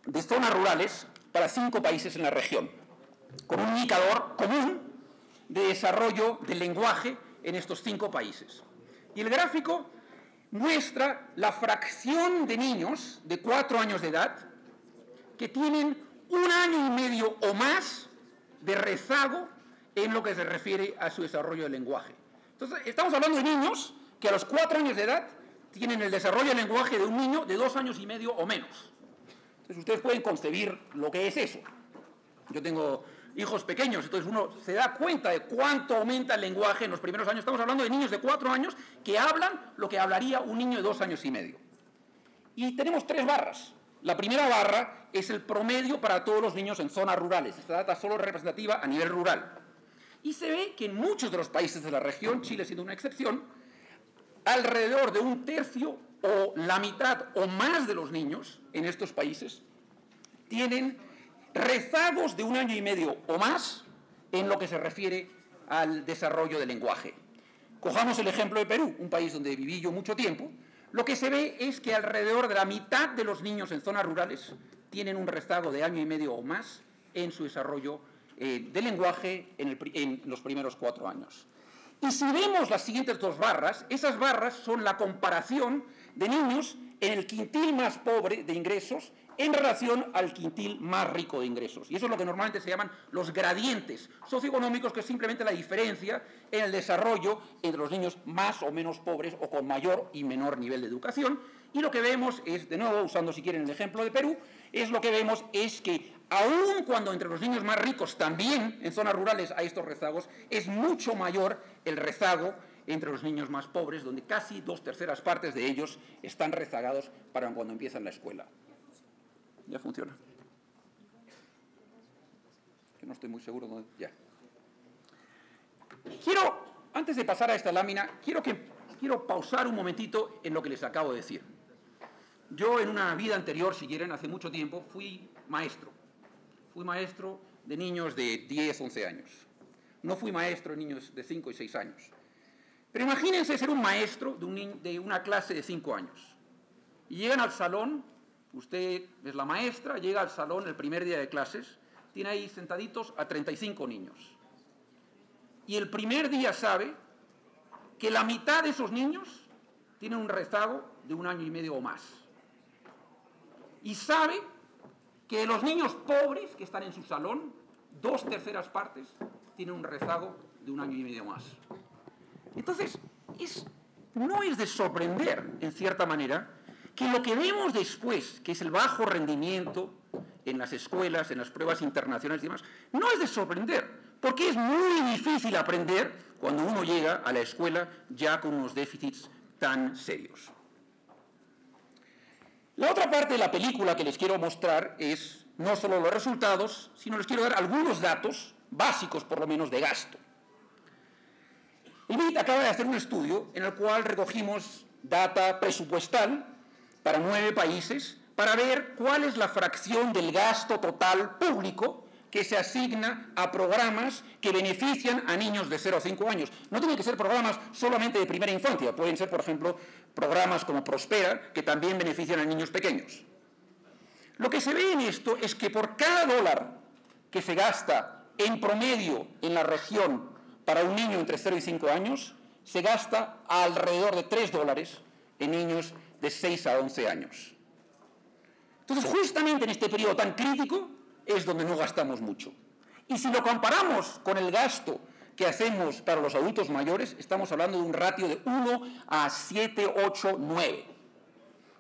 de zonas rurales para 5 países en la región, con un indicador común de desarrollo del lenguaje en estos 5 países. Y el gráfico muestra la fracción de niños de 4 años de edad que tienen 1 año y medio o más de rezago en lo que se refiere a su desarrollo del lenguaje. Entonces, estamos hablando de niños que a los 4 años de edad tienen el desarrollo del lenguaje de un niño de 2 años y medio o menos. Entonces, ustedes pueden concebir lo que es eso. Yo tengo hijos pequeños, entonces uno se da cuenta de cuánto aumenta el lenguaje en los primeros años. Estamos hablando de niños de 4 años que hablan lo que hablaría un niño de 2 años y medio. Y tenemos 3 barras. La primera barra es el promedio para todos los niños en zonas rurales. Esta data solo es representativa a nivel rural. Y se ve que en muchos de los países de la región, Chile siendo una excepción, alrededor de 1/3 o la mitad o más de los niños en estos países tienen rezagos de 1 año y medio o más en lo que se refiere al desarrollo del lenguaje. Cojamos el ejemplo de Perú, un país donde viví yo mucho tiempo. Lo que se ve es que alrededor de la mitad de los niños en zonas rurales tienen un rezago de 1 año y medio o más en su desarrollo del lenguaje en los primeros 4 años. Y si vemos las siguientes 2 barras, esas barras son la comparación de niños en el quintil más pobre de ingresos en relación al quintil más rico de ingresos. Y eso es lo que normalmente se llaman los gradientes socioeconómicos, que es simplemente la diferencia en el desarrollo entre los niños más o menos pobres o con mayor y menor nivel de educación. Y lo que vemos es, de nuevo, usando si quieren el ejemplo de Perú, lo que vemos es que aun cuando entre los niños más ricos también en zonas rurales hay estos rezagos, es mucho mayor el rezago entre los niños más pobres, donde casi 2/3 partes de ellos están rezagados para cuando empiezan la escuela. ¿Ya funciona? Que no estoy muy seguro. Ya. Antes de pasar a esta lámina, quiero pausar un momentito en lo que les acabo de decir. Yo en una vida anterior, si quieren, hace mucho tiempo, fui maestro. Fui maestro de niños de 10, 11 años. No fui maestro de niños de 5 y 6 años. Pero imagínense ser un maestro de una clase de 5 años. Y llegan al salón, usted es la maestra, llega al salón el primer día de clases, tiene ahí sentaditos a 35 niños. Y el primer día sabe que la mitad de esos niños tienen un rezago de 1 año y medio o más. Y sabe que de los niños pobres que están en su salón, 2/3 partes tienen un rezago de 1 año y medio más. Entonces, no es de sorprender, en cierta manera, que lo que vemos después, que es el bajo rendimiento en las escuelas, en las pruebas internacionales y demás, no es de sorprender, porque es muy difícil aprender cuando uno llega a la escuela ya con unos déficits tan serios. La otra parte de la película que les quiero mostrar es no solo los resultados, sino les quiero dar algunos datos básicos, por lo menos, de gasto. El BID acaba de hacer un estudio en el cual recogimos data presupuestal para 9 países para ver cuál es la fracción del gasto total público que se asigna a programas que benefician a niños de 0 a 5 años. No tienen que ser programas solamente de primera infancia, pueden ser, por ejemplo, programas como Prospera, que también benefician a niños pequeños. Lo que se ve en esto es que por cada dólar que se gasta en promedio en la región para un niño entre 0 y 5 años, se gasta alrededor de $3 en niños de 6 a 11 años. Entonces, justamente en este periodo tan crítico es donde no gastamos mucho. Y si lo comparamos con el gasto que hacemos para los adultos mayores, estamos hablando de un ratio de 1 a 7, 8, 9.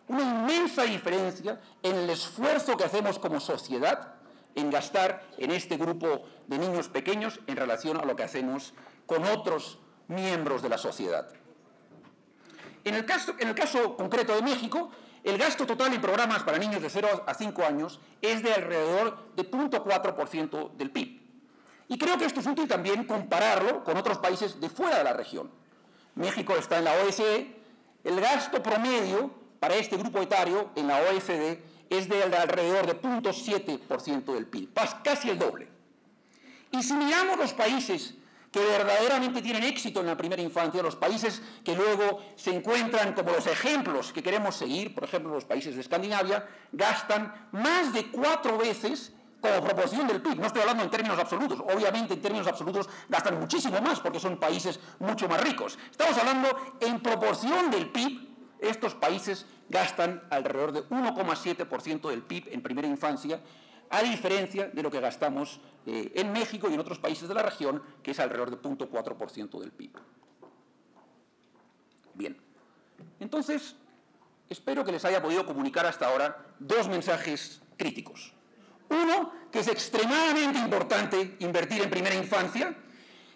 Una inmensa diferencia en el esfuerzo que hacemos como sociedad en gastar en este grupo de niños pequeños en relación a lo que hacemos con otros miembros de la sociedad. En el caso concreto de México, el gasto total en programas para niños de 0 a 5 años es de alrededor de 0.4% del PIB. Y creo que esto es útil también compararlo con otros países de fuera de la región. México está en la OECD, el gasto promedio para este grupo etario en la OECD es de alrededor de 0.7% del PIB, casi el doble. Y si miramos los países que verdaderamente tienen éxito en la primera infancia, los países que luego se encuentran como los ejemplos que queremos seguir, por ejemplo, los países de Escandinavia, gastan más de 4 veces como proporción del PIB. No estoy hablando en términos absolutos. Obviamente, en términos absolutos gastan muchísimo más porque son países mucho más ricos. Estamos hablando en proporción del PIB. Estos países gastan alrededor de 1,7% del PIB en primera infancia, a diferencia de lo que gastamos en México y en otros países de la región, que es alrededor de 0,4% del PIB. Bien, entonces, espero que les haya podido comunicar hasta ahora 2 mensajes críticos. Uno, que es extremadamente importante invertir en primera infancia,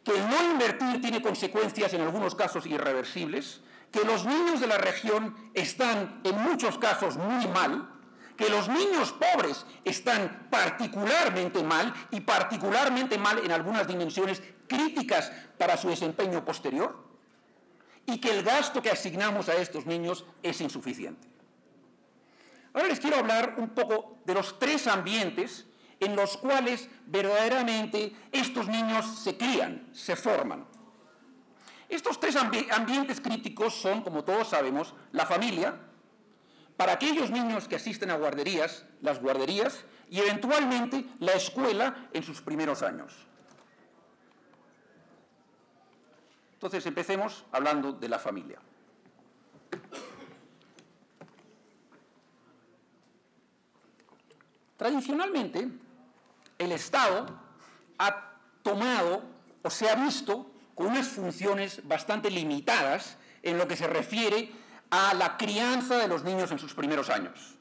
que el no invertir tiene consecuencias en algunos casos irreversibles, que los niños de la región están en muchos casos muy mal, que los niños pobres están particularmente mal y particularmente mal en algunas dimensiones críticas para su desempeño posterior, y que el gasto que asignamos a estos niños es insuficiente. Ahora les quiero hablar un poco de los 3 ambientes en los cuales verdaderamente estos niños se crían, se forman. Estos 3 ambientes críticos son, como todos sabemos, la familia, para aquellos niños que asisten a guarderías, las guarderías, y eventualmente la escuela en sus primeros años. Entonces empecemos hablando de la familia. Tradicionalmente, el Estado ha tomado o se ha visto con unas funciones bastante limitadas en lo que se refiere a la crianza de los niños en sus primeros años.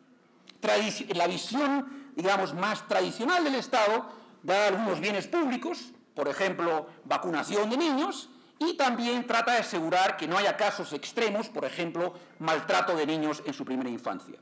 La visión, digamos, más tradicional del Estado da algunos bienes públicos, por ejemplo, vacunación de niños, y también trata de asegurar que no haya casos extremos, por ejemplo, maltrato de niños en su primera infancia.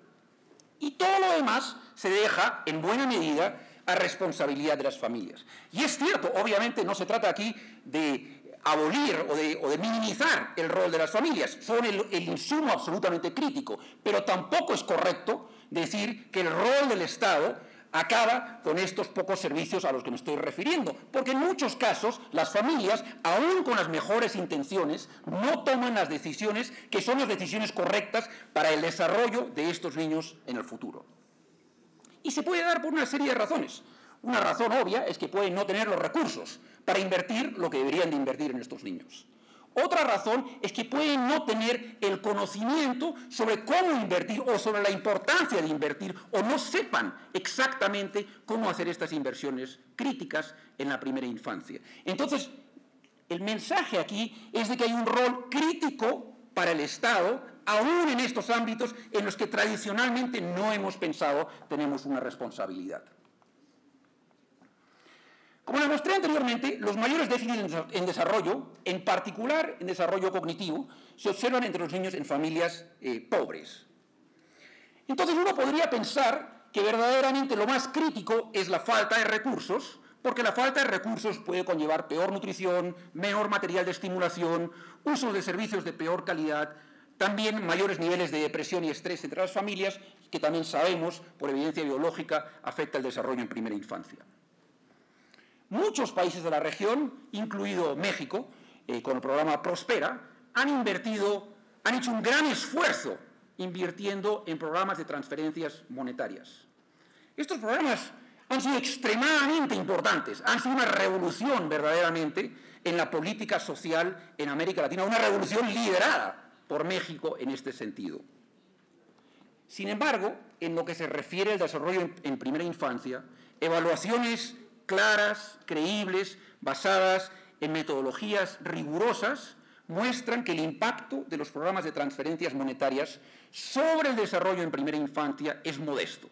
Y todo lo demás se deja, en buena medida, a responsabilidad de las familias. Y es cierto, obviamente no se trata aquí de abolir o de minimizar el rol de las familias. Son el insumo absolutamente crítico, pero tampoco es correcto decir que el rol del Estado acaba con estos pocos servicios a los que me estoy refiriendo, porque en muchos casos las familias, aún con las mejores intenciones, no toman las decisiones que son las decisiones correctas para el desarrollo de estos niños en el futuro. Y se puede dar por una serie de razones. Una razón obvia es que pueden no tener los recursos para invertir lo que deberían de invertir en estos niños. Otra razón es que pueden no tener el conocimiento sobre cómo invertir o sobre la importancia de invertir, o no sepan exactamente cómo hacer estas inversiones críticas en la primera infancia. Entonces, el mensaje aquí es de que hay un rol crítico para el Estado, aún en estos ámbitos en los que tradicionalmente no hemos pensado tenemos una responsabilidad. Como les mostré anteriormente, los mayores déficits en desarrollo, en particular en desarrollo cognitivo, se observan entre los niños en familias pobres. Entonces uno podría pensar que verdaderamente lo más crítico es la falta de recursos, porque la falta de recursos puede conllevar peor nutrición, menor material de estimulación, usos de servicios de peor calidad, también mayores niveles de depresión y estrés entre las familias, que también sabemos, por evidencia biológica, afecta el desarrollo en primera infancia. Muchos países de la región, incluido México, con el programa Prospera, han hecho un gran esfuerzo invirtiendo en programas de transferencias monetarias. Estos programas han sido extremadamente importantes, han sido una revolución verdaderamente en la política social en América Latina, una revolución liderada por México en este sentido. Sin embargo, en lo que se refiere al desarrollo en primera infancia, evaluaciones claras, creíbles, basadas en metodologías rigurosas, muestran que el impacto de los programas de transferencias monetarias sobre el desarrollo en primera infancia es modesto.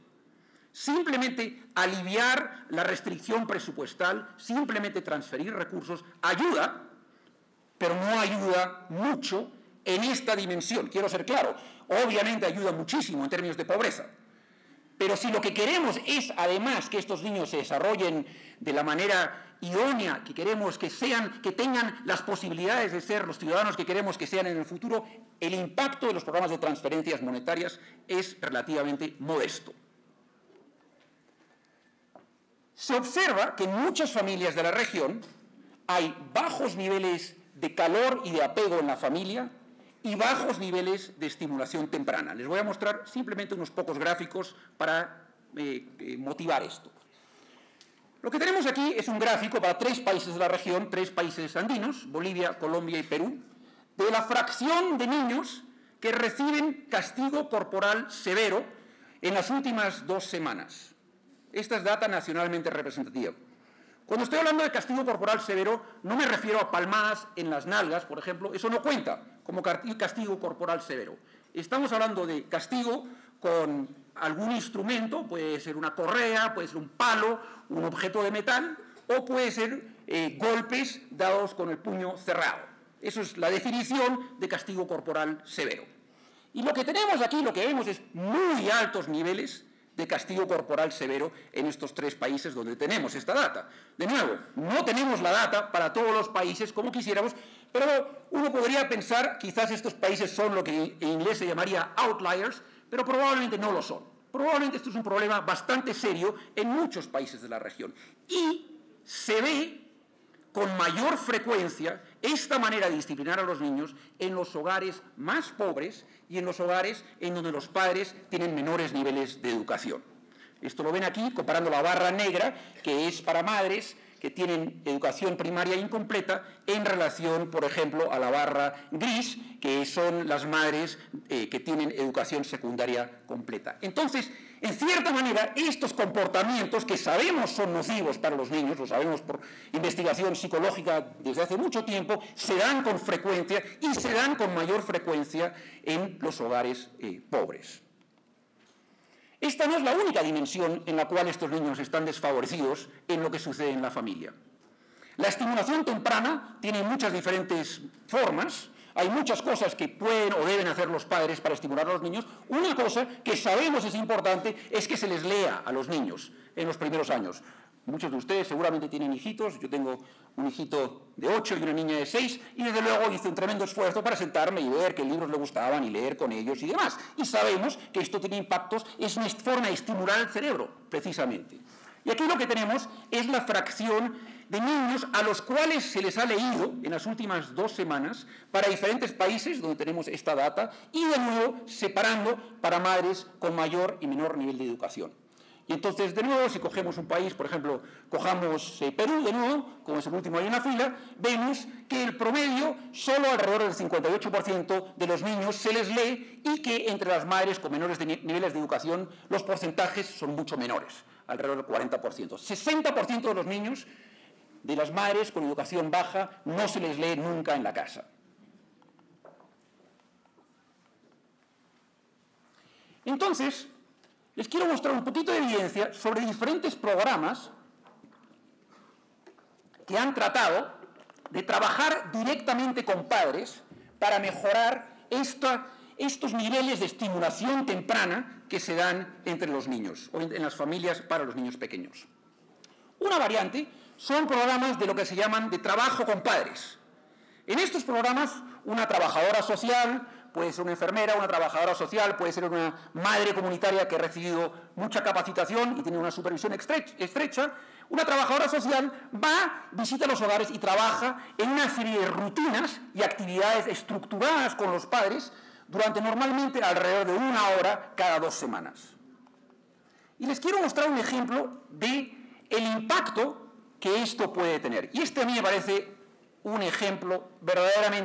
Simplemente aliviar la restricción presupuestal, simplemente transferir recursos, ayuda, pero no ayuda mucho en esta dimensión. Quiero ser claro, obviamente ayuda muchísimo en términos de pobreza. Pero si lo que queremos es, además, que estos niños se desarrollen de la manera idónea, que queremos que tengan las posibilidades de ser los ciudadanos que queremos que sean en el futuro, el impacto de los programas de transferencias monetarias es relativamente modesto. Se observa que en muchas familias de la región hay bajos niveles de calor y de apego en la familia y bajos niveles de estimulación temprana. Les voy a mostrar simplemente unos pocos gráficos para motivar esto. Lo que tenemos aquí es un gráfico para 3 países de la región, 3 países andinos, Bolivia, Colombia y Perú, de la fracción de niños que reciben castigo corporal severo en las últimas 2 semanas. Esta es data nacionalmente representativa. Cuando estoy hablando de castigo corporal severo, no me refiero a palmadas en las nalgas, por ejemplo, eso no cuenta como castigo corporal severo. Estamos hablando de castigo con algún instrumento, puede ser una correa, puede ser un palo, un objeto de metal, o puede ser golpes dados con el puño cerrado. Eso es la definición de castigo corporal severo. Y lo que tenemos aquí, lo que vemos es muy altos niveles de castigo corporal severo en estos 3 países donde tenemos esta data. De nuevo, no tenemos la data para todos los países como quisiéramos, pero uno podría pensar, quizás estos países son lo que en inglés se llamaría outliers, pero probablemente no lo son. Probablemente esto es un problema bastante serio en muchos países de la región. Y se ve con mayor frecuencia esta manera de disciplinar a los niños en los hogares más pobres y en los hogares en donde los padres tienen menores niveles de educación. Esto lo ven aquí, comparando la barra negra, que es para madres que tienen educación primaria incompleta, en relación, por ejemplo, a la barra gris, que son las madres que tienen educación secundaria completa. Entonces, en cierta manera, estos comportamientos que sabemos son nocivos para los niños, lo sabemos por investigación psicológica desde hace mucho tiempo, se dan con frecuencia y se dan con mayor frecuencia en los hogares pobres. Esta no es la única dimensión en la cual estos niños están desfavorecidos en lo que sucede en la familia. La estimulación temprana tiene muchas diferentes formas. Hay muchas cosas que pueden o deben hacer los padres para estimular a los niños. Una cosa que sabemos es importante es que se les lea a los niños en los primeros años. Muchos de ustedes seguramente tienen hijitos. Yo tengo un hijito de 8 y una niña de 6, y desde luego hice un tremendo esfuerzo para sentarme y ver qué libros le gustaban y leer con ellos y demás. Y sabemos que esto tiene impactos, es una forma de estimular el cerebro, precisamente. Y aquí lo que tenemos es la fracción de niños a los cuales se les ha leído en las últimas 2 semanas para diferentes países donde tenemos esta data, y de nuevo separando para madres con mayor y menor nivel de educación. Y entonces, de nuevo, si cogemos un país, por ejemplo, cojamos Perú, de nuevo, como es el último ahí en la fila, vemos que el promedio, solo alrededor del 58% de los niños se les lee, y que entre las madres con menores niveles de educación los porcentajes son mucho menores, alrededor del 40%. 60% de los niños de las madres con educación baja no se les lee nunca en la casa. Entonces, les quiero mostrar un poquito de evidencia sobre diferentes programas que han tratado de trabajar directamente con padres para mejorar estos niveles de estimulación temprana que se dan entre los niños o en las familias para los niños pequeños. Una variante son programas de lo que se llaman de trabajo con padres. En estos programas, una trabajadora social, puede ser una enfermera, una trabajadora social, puede ser una madre comunitaria que ha recibido mucha capacitación y tiene una supervisión estrecha. Una trabajadora social va, visita los hogares y trabaja en una serie de rutinas y actividades estructuradas con los padres durante normalmente alrededor de 1 hora cada 2 semanas. Y les quiero mostrar un ejemplo de el impacto que esto puede tener. Y este a mí me parece un ejemplo verdaderamente